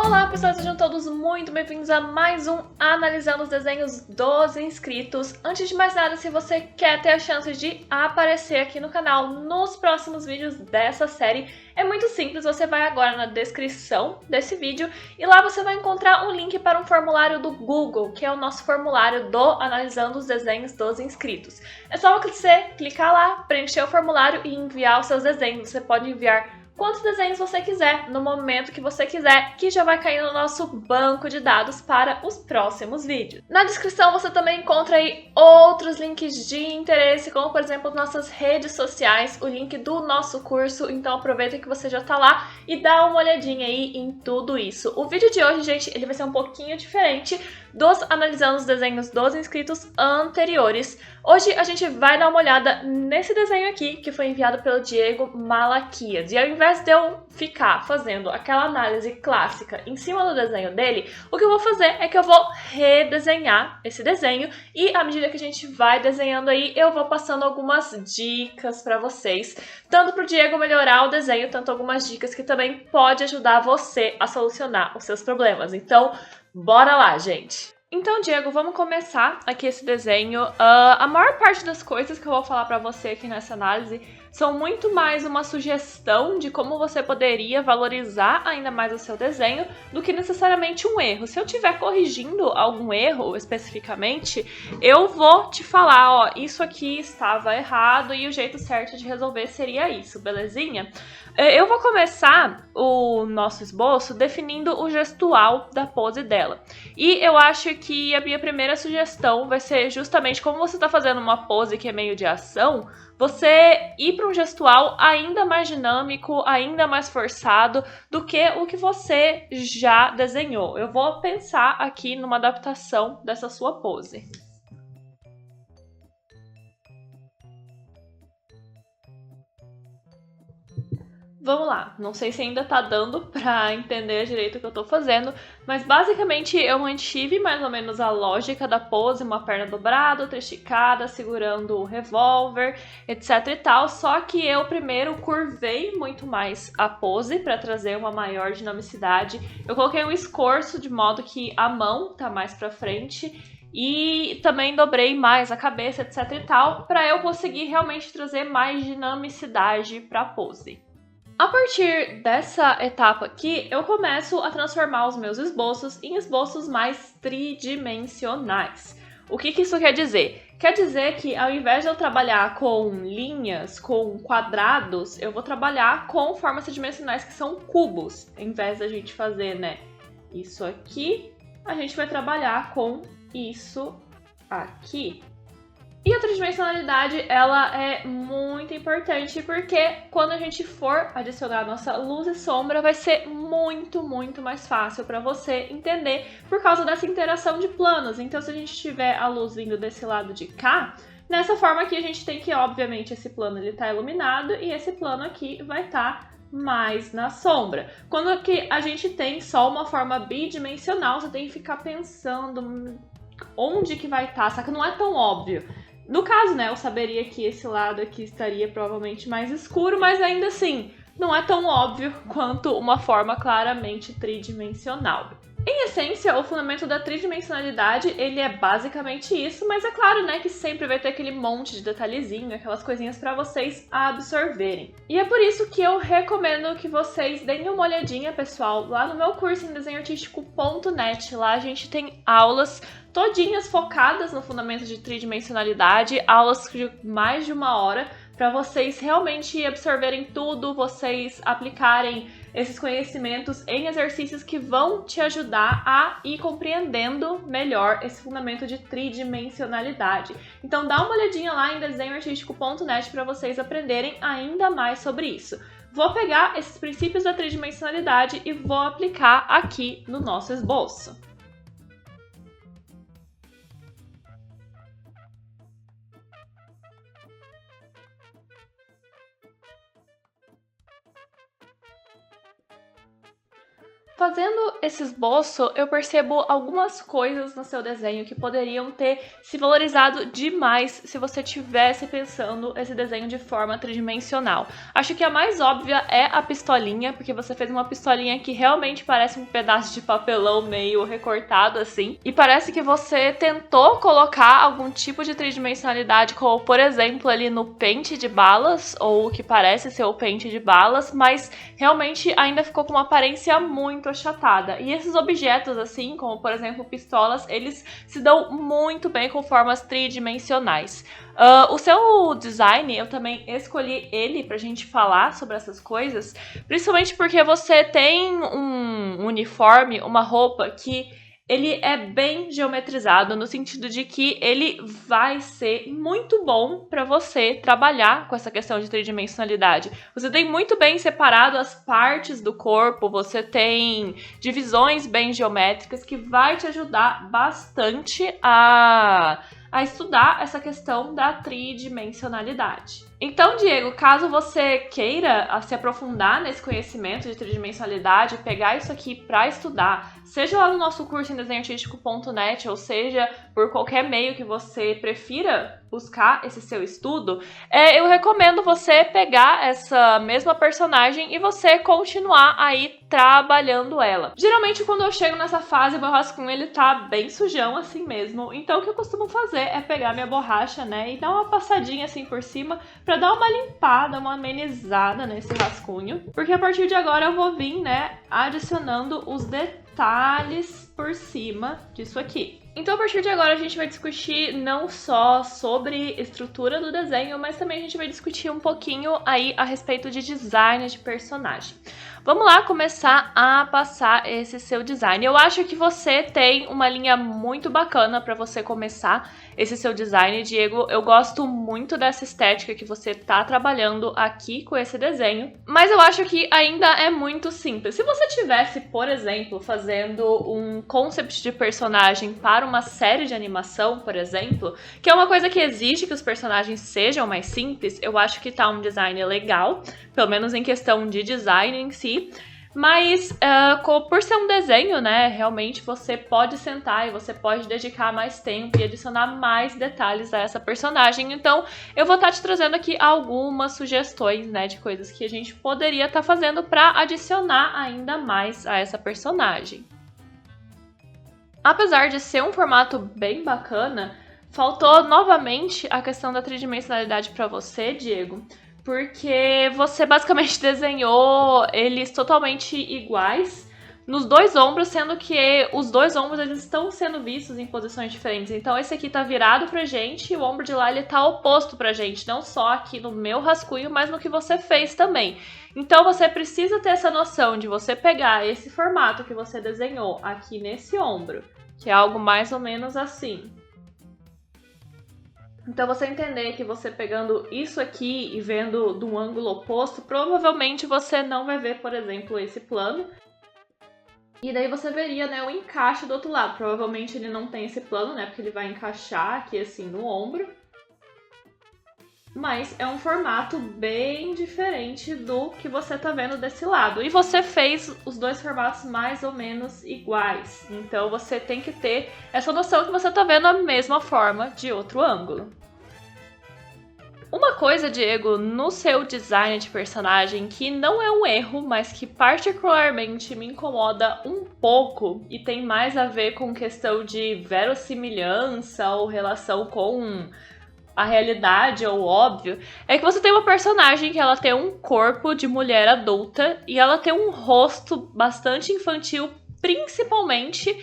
Olá pessoal, sejam todos muito bem-vindos a mais um Analisando os Desenhos dos Inscritos. Antes de mais nada, se você quer ter a chance de aparecer aqui no canal nos próximos vídeos dessa série, é muito simples, você vai agora na descrição desse vídeo e lá você vai encontrar um link para um formulário do Google, que é o nosso formulário do Analisando os Desenhos dos Inscritos. É só você clicar lá, preencher o formulário e enviar os seus desenhos. Você pode enviar quantos desenhos você quiser, no momento que você quiser, que já vai cair no nosso banco de dados para os próximos vídeos. Na descrição você também encontra aí outros links de interesse, como por exemplo nossas redes sociais, o link do nosso curso, então aproveita que você já tá lá e dá uma olhadinha aí em tudo isso. O vídeo de hoje, gente, ele vai ser um pouquinho diferente dos analisando os desenhos dos inscritos anteriores. Hoje a gente vai dar uma olhada nesse desenho aqui, que foi enviado pelo Diego Malaquias. E ao invés de eu ficar fazendo aquela análise clássica em cima do desenho dele, o que eu vou fazer é que eu vou redesenhar esse desenho e à medida que a gente vai desenhando aí, eu vou passando algumas dicas para vocês, tanto para o Diego melhorar o desenho, tanto algumas dicas que também pode ajudar você a solucionar os seus problemas. Então, bora lá, gente! Então, Diego, vamos começar aqui esse desenho. A maior parte das coisas que eu vou falar pra você aqui nessa análise são muito mais uma sugestão de como você poderia valorizar ainda mais o seu desenho do que necessariamente um erro. Se eu estiver corrigindo algum erro especificamente, eu vou te falar, ó, isso aqui estava errado e o jeito certo de resolver seria isso, belezinha? Eu vou começar o nosso esboço definindo o gestual da pose dela. E eu acho que a minha primeira sugestão vai ser justamente como você está fazendo uma pose que é meio de ação, você ir para um gestual ainda mais dinâmico, ainda mais forçado do que o que você já desenhou. Eu vou pensar aqui numa adaptação dessa sua pose. Vamos lá, não sei se ainda tá dando pra entender direito o que eu tô fazendo, mas basicamente eu mantive mais ou menos a lógica da pose, uma perna dobrada, outra esticada, segurando o revólver, etc e tal, só que eu primeiro curvei muito mais a pose para trazer uma maior dinamicidade. Eu coloquei um escorço de modo que a mão tá mais pra frente e também dobrei mais a cabeça, etc e tal, para eu conseguir realmente trazer mais dinamicidade pra pose. A partir dessa etapa aqui, eu começo a transformar os meus esboços em esboços mais tridimensionais. O que isso quer dizer? Quer dizer que ao invés de eu trabalhar com linhas, com quadrados, eu vou trabalhar com formas tridimensionais que são cubos. Ao invés da gente fazer, né, isso aqui, a gente vai trabalhar com isso aqui. E a tridimensionalidade, ela é muito importante porque quando a gente for adicionar a nossa luz e sombra, vai ser muito mais fácil para você entender por causa dessa interação de planos. Então, se a gente tiver a luz vindo desse lado de cá, nessa forma aqui a gente tem que, obviamente, esse plano ele tá iluminado e esse plano aqui vai estar mais na sombra. Quando que a gente tem só uma forma bidimensional, você tem que ficar pensando onde que vai estar, só que não é tão óbvio. No caso, né, eu saberia que esse lado aqui estaria provavelmente mais escuro, mas ainda assim, não é tão óbvio quanto uma forma claramente tridimensional. Em essência, o fundamento da tridimensionalidade, ele é basicamente isso, mas é claro, né, que sempre vai ter aquele monte de detalhezinho, aquelas coisinhas para vocês absorverem. E é por isso que eu recomendo que vocês deem uma olhadinha, pessoal, lá no meu curso em desenhoartístico.net. Lá a gente tem aulas todinhas focadas no fundamento de tridimensionalidade, aulas de mais de 1 hora, para vocês realmente absorverem tudo, vocês aplicarem esses conhecimentos em exercícios que vão te ajudar a ir compreendendo melhor esse fundamento de tridimensionalidade. Então dá uma olhadinha lá em desenhoartístico.net para vocês aprenderem ainda mais sobre isso. Vou pegar esses princípios da tridimensionalidade e vou aplicar aqui no nosso esboço. Fazendo esse esboço, eu percebo algumas coisas no seu desenho que poderiam ter se valorizado demais se você tivesse pensando esse desenho de forma tridimensional. Acho que a mais óbvia é a pistolinha, porque você fez uma pistolinha que realmente parece um pedaço de papelão meio recortado assim, e parece que você tentou colocar algum tipo de tridimensionalidade, como por exemplo ali no pente de balas, ou o que parece ser o pente de balas, mas realmente ainda ficou com uma aparência muito achatada. E esses objetos, assim, como por exemplo pistolas, eles se dão muito bem com formas tridimensionais. O seu design, eu também escolhi ele pra gente falar sobre essas coisas, principalmente porque você tem um uniforme, uma roupa que ele é bem geometrizado, no sentido de que ele vai ser muito bom para você trabalhar com essa questão de tridimensionalidade. Você tem muito bem separado as partes do corpo, você tem divisões bem geométricas que vai te ajudar bastante a estudar essa questão da tridimensionalidade. Então, Diego, caso você queira se aprofundar nesse conhecimento de tridimensionalidade, pegar isso aqui para estudar, seja lá no nosso curso em desenhoartístico.net, ou seja, por qualquer meio que você prefira buscar esse seu estudo, eu recomendo você pegar essa mesma personagem e você continuar aí trabalhando ela. Geralmente, quando eu chego nessa fase, o meu rascunho ele tá bem sujão assim mesmo, então o que eu costumo fazer é pegar minha borracha, né, e dar uma passadinha assim por cima, pra dar uma limpada, uma amenizada nesse rascunho. Porque a partir de agora eu vou vir, né, adicionando os detalhes por cima disso aqui. Então, a partir de agora, a gente vai discutir não só sobre estrutura do desenho, mas também a gente vai discutir um pouquinho aí a respeito de design de personagem. Vamos lá começar a passar esse seu design. Eu acho que você tem uma linha muito bacana para você começar esse seu design, Diego. Eu gosto muito dessa estética que você tá trabalhando aqui com esse desenho, mas eu acho que ainda é muito simples. Se você tivesse, por exemplo, fazendo um concept de personagem para uma série de animação, por exemplo, que é uma coisa que exige que os personagens sejam mais simples, eu acho que tá um design legal, pelo menos em questão de design em si. Mas por ser um desenho, né, realmente você pode sentar e você pode dedicar mais tempo e adicionar mais detalhes a essa personagem. Então eu vou estar te trazendo aqui algumas sugestões, né, de coisas que a gente poderia estar fazendo para adicionar ainda mais a essa personagem. Apesar de ser um formato bem bacana, faltou novamente a questão da tridimensionalidade para você, Diego, porque você basicamente desenhou eles totalmente iguais nos dois ombros, sendo que os dois ombros eles estão sendo vistos em posições diferentes. Então esse aqui tá virado pra gente e o ombro de lá ele tá oposto pra gente, não só aqui no meu rascunho, mas no que você fez também. Então você precisa ter essa noção de você pegar esse formato que você desenhou aqui nesse ombro, que é algo mais ou menos assim. Então você entender que você pegando isso aqui e vendo de um ângulo oposto, provavelmente você não vai ver, por exemplo, esse plano. E daí você veria, né, o encaixe do outro lado. Provavelmente ele não tem esse plano, né, porque ele vai encaixar aqui assim no ombro. Mas é um formato bem diferente do que você tá vendo desse lado. E você fez os dois formatos mais ou menos iguais. Então você tem que ter essa noção que você tá vendo a mesma forma de outro ângulo. Uma coisa, Diego, no seu design de personagem que não é um erro, mas que particularmente me incomoda um pouco e tem mais a ver com questão de verossimilhança ou relação com a realidade ou óbvio, é que você tem uma personagem que ela tem um corpo de mulher adulta e ela tem um rosto bastante infantil, principalmente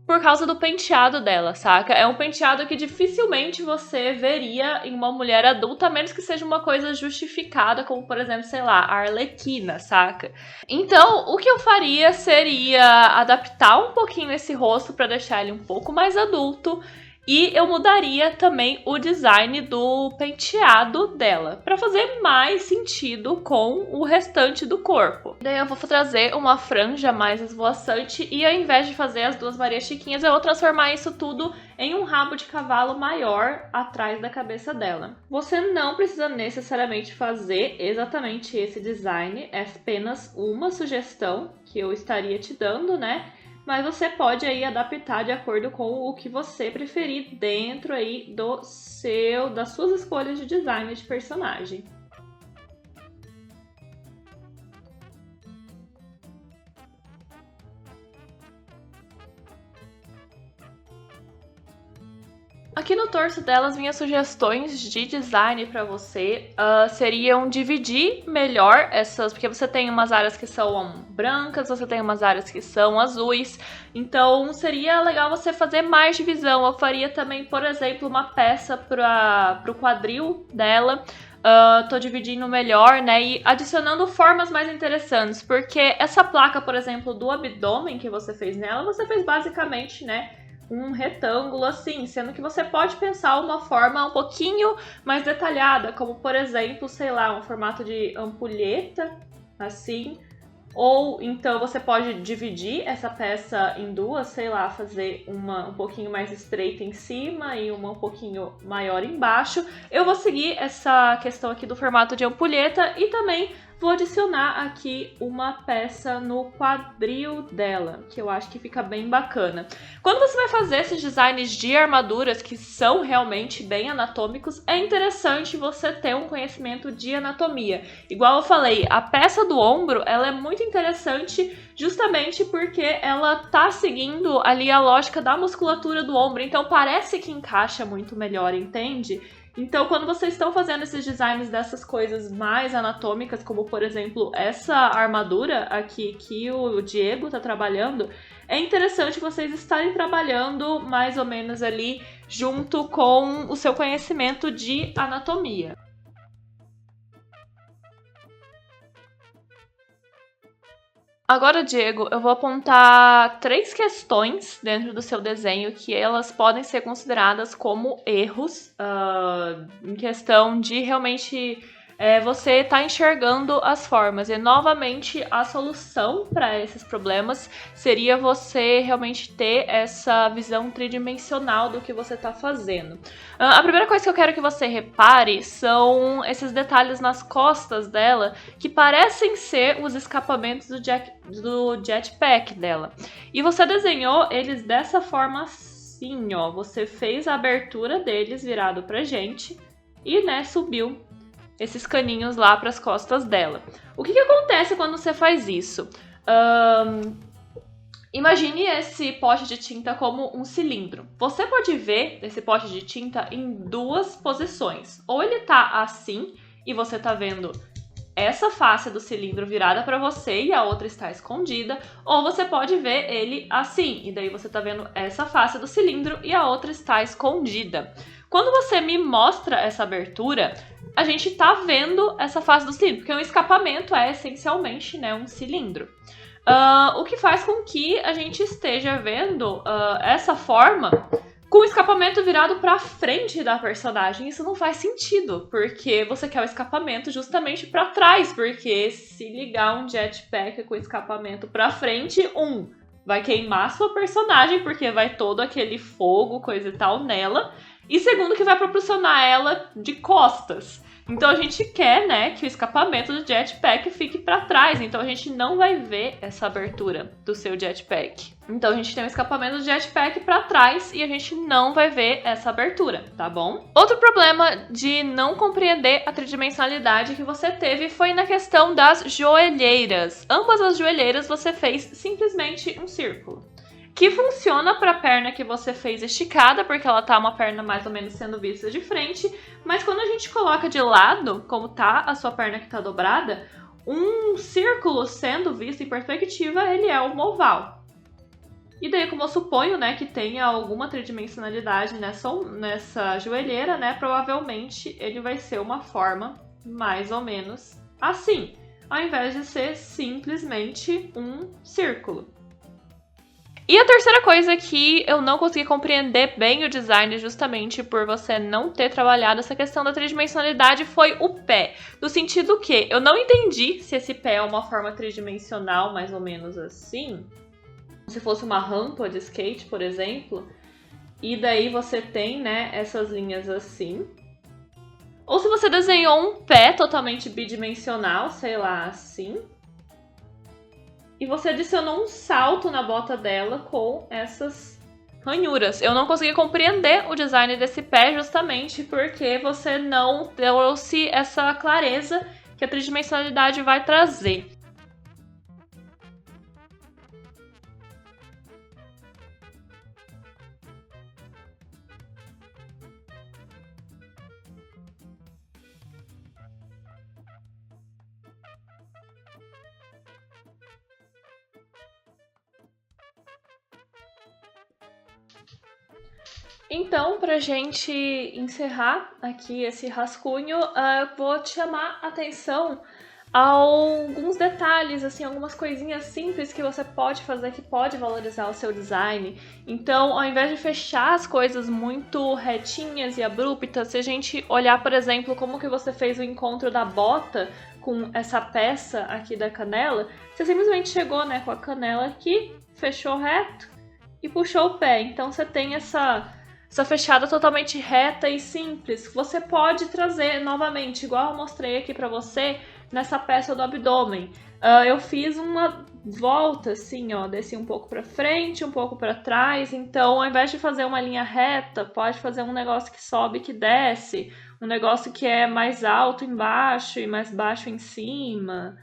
por causa do penteado dela, saca? É um penteado que dificilmente você veria em uma mulher adulta, a menos que seja uma coisa justificada, como por exemplo, sei lá, a Arlequina, saca? Então, o que eu faria seria adaptar um pouquinho esse rosto pra deixar ele um pouco mais adulto E eu mudaria também o design do penteado dela, para fazer mais sentido com o restante do corpo. Daí eu vou trazer uma franja mais esvoaçante e ao invés de fazer as duas Marias Chiquinhas, eu vou transformar isso tudo em um rabo de cavalo maior atrás da cabeça dela. Você não precisa necessariamente fazer exatamente esse design, é apenas uma sugestão que eu estaria te dando, né? Mas você pode aí adaptar de acordo com o que você preferir dentro aí das suas escolhas de design de personagem. Aqui no torso delas, minhas sugestões de design para você seriam dividir melhor essas, porque você tem umas áreas que são brancas, você tem umas áreas que são azuis, então seria legal você fazer mais divisão. Eu faria também, por exemplo, uma peça para o quadril dela. Tô dividindo melhor, né, e adicionando formas mais interessantes, porque essa placa, por exemplo, do abdômen que você fez nela, você fez basicamente, né, um retângulo assim, sendo que você pode pensar uma forma um pouquinho mais detalhada, como por exemplo, sei lá, um formato de ampulheta, assim, ou então você pode dividir essa peça em duas, sei lá, fazer uma um pouquinho mais estreita em cima e uma um pouquinho maior embaixo. Eu vou seguir essa questão aqui do formato de ampulheta e também vou adicionar aqui uma peça no quadril dela, que eu acho que fica bem bacana. Quando você vai fazer esses designs de armaduras que são realmente bem anatômicos, é interessante você ter um conhecimento de anatomia. Igual eu falei, a peça do ombro, ela é muito interessante justamente porque ela tá seguindo ali a lógica da musculatura do ombro, então parece que encaixa muito melhor, entende? Então, quando vocês estão fazendo esses designs dessas coisas mais anatômicas, como por exemplo essa armadura aqui que o Diego tá trabalhando, é interessante vocês estarem trabalhando mais ou menos ali junto com o seu conhecimento de anatomia. Agora, Diego, eu vou apontar 3 questões dentro do seu desenho que elas podem ser consideradas como erros, em questão de realmente você estar enxergando as formas. E, novamente, a solução para esses problemas seria você realmente ter essa visão tridimensional do que você está fazendo. A primeira coisa que eu quero que você repare são esses detalhes nas costas dela, que parecem ser os escapamentos do jetpack dela. E você desenhou eles dessa forma assim, ó. Você fez a abertura deles virado pra gente e, né, subiu esses caninhos lá para as costas dela. O que acontece quando você faz isso? Imagine esse pote de tinta como um cilindro. Você pode ver esse pote de tinta em duas posições. Ou ele tá assim e você tá vendo essa face do cilindro virada para você e a outra está escondida, ou você pode ver ele assim, e daí você tá vendo essa face do cilindro e a outra está escondida. Quando você me mostra essa abertura, a gente tá vendo essa face do cilindro, porque um escapamento é essencialmente, né, um cilindro. O que faz com que a gente esteja vendo essa forma com o escapamento virado pra frente da personagem. Isso não faz sentido, porque você quer o escapamento justamente pra trás, porque se ligar um jetpack com o escapamento pra frente, vai queimar sua personagem, porque vai todo aquele fogo, coisa e tal nela, e segundo, que vai proporcionar ela de costas. Então a gente quer, né, que o escapamento do jetpack fique para trás, então a gente não vai ver essa abertura do seu jetpack. Então a gente tem um escapamento do jetpack para trás e a gente não vai ver essa abertura, tá bom? Outro problema de não compreender a tridimensionalidade que você teve foi na questão das joelheiras. Ambas as joelheiras você fez simplesmente um círculo, que funciona para a perna que você fez esticada, porque ela tá uma perna mais ou menos sendo vista de frente, mas quando a gente coloca de lado, como tá a sua perna que tá dobrada, um círculo sendo visto em perspectiva, ele é um oval. E daí, como eu suponho, né, que tenha alguma tridimensionalidade nessa joelheira, né, provavelmente ele vai ser uma forma mais ou menos assim, ao invés de ser simplesmente um círculo. E a terceira coisa que eu não consegui compreender bem o design justamente por você não ter trabalhado essa questão da tridimensionalidade foi o pé. No sentido que eu não entendi se esse pé é uma forma tridimensional, mais ou menos assim. Se fosse uma rampa de skate, por exemplo. E daí você tem, né, essas linhas assim. Ou se você desenhou um pé totalmente bidimensional, sei lá, assim. E você adicionou um salto na bota dela com essas ranhuras. Eu não consegui compreender o design desse pé justamente porque você não trouxe essa clareza que a tridimensionalidade vai trazer. Então, pra gente encerrar aqui esse rascunho, eu vou te chamar a atenção a alguns detalhes, assim, algumas coisinhas simples que você pode fazer que pode valorizar o seu design. Então, ao invés de fechar as coisas muito retinhas e abruptas, se a gente olhar, por exemplo, como que você fez o encontro da bota com essa peça aqui da canela, você simplesmente chegou, né, com a canela aqui, fechou reto e puxou o pé. Então, você tem essa fechada totalmente reta e simples. Você pode trazer novamente, igual eu mostrei aqui pra você, nessa peça do abdômen. Eu fiz uma volta assim, ó, desci um pouco pra frente, um pouco pra trás. Então, ao invés de fazer uma linha reta, pode fazer um negócio que sobe e que desce. Um negócio que é mais alto embaixo e mais baixo em cima.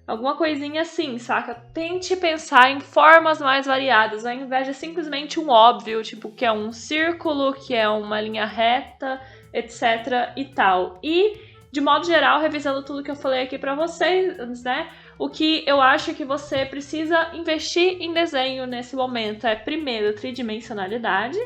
Alguma coisinha assim, saca? Tente pensar em formas mais variadas, ao invés de simplesmente um óbvio, tipo, que é um círculo, que é uma linha reta, etc e tal. E, de modo geral, revisando tudo que eu falei aqui pra vocês, né? O que eu acho que você precisa investir em desenho nesse momento é, primeiro, tridimensionalidade.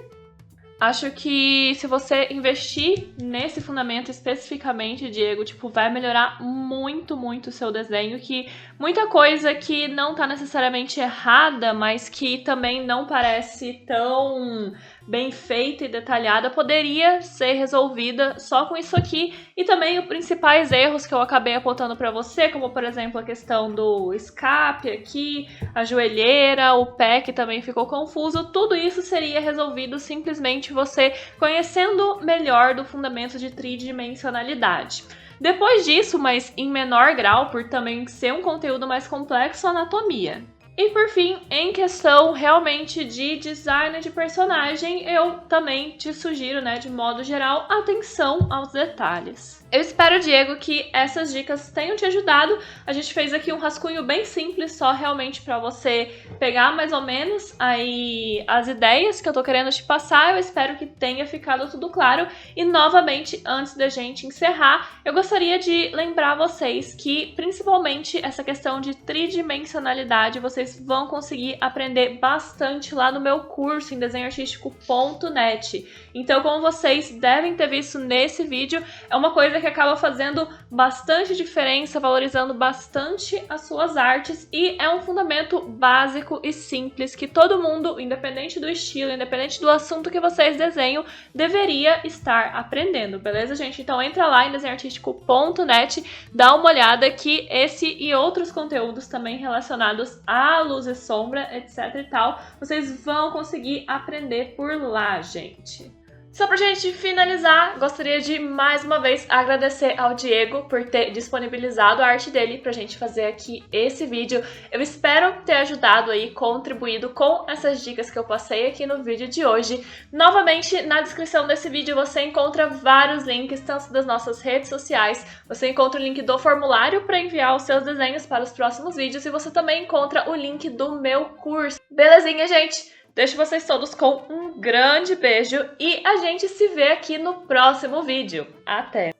Acho que se você investir nesse fundamento especificamente, Diego, tipo, vai melhorar muito, muito o seu desenho, que muita coisa que não tá necessariamente errada, mas que também não parece tão bem feita e detalhada, poderia ser resolvida só com isso aqui. E também os principais erros que eu acabei apontando pra você, como por exemplo a questão do escape aqui, a joelheira, o pé que também ficou confuso, tudo isso seria resolvido simplesmente você conhecendo melhor do fundamento de tridimensionalidade. Depois disso, mas em menor grau, por também ser um conteúdo mais complexo, a anatomia. E por fim, em questão realmente de design de personagem, eu também te sugiro, né, de modo geral, atenção aos detalhes. Eu espero, Diego, que essas dicas tenham te ajudado. A gente fez aqui um rascunho bem simples, só realmente para você pegar mais ou menos aí as ideias que eu tô querendo te passar. Eu espero que tenha ficado tudo claro. E novamente, antes da gente encerrar, eu gostaria de lembrar vocês que, principalmente, essa questão de tridimensionalidade, vocês vão conseguir aprender bastante lá no meu curso em desenhoartistico.net. Então, como vocês devem ter visto nesse vídeo, é uma coisa que acaba fazendo bastante diferença, valorizando bastante as suas artes e é um fundamento básico e simples que todo mundo, independente do estilo, independente do assunto que vocês desenham, deveria estar aprendendo, beleza, gente? Então entra lá em desenhoartistico.net, dá uma olhada que esse e outros conteúdos também relacionados à luz e sombra, etc e tal, vocês vão conseguir aprender por lá, gente. Só pra gente finalizar, gostaria de mais uma vez agradecer ao Diego por ter disponibilizado a arte dele pra gente fazer aqui esse vídeo. Eu espero ter ajudado aí, contribuído com essas dicas que eu passei aqui no vídeo de hoje. Novamente, na descrição desse vídeo você encontra vários links, tanto das nossas redes sociais, você encontra o link do formulário para enviar os seus desenhos para os próximos vídeos e você também encontra o link do meu curso. Belezinha, gente? Deixo vocês todos com um grande beijo e a gente se vê aqui no próximo vídeo. Até!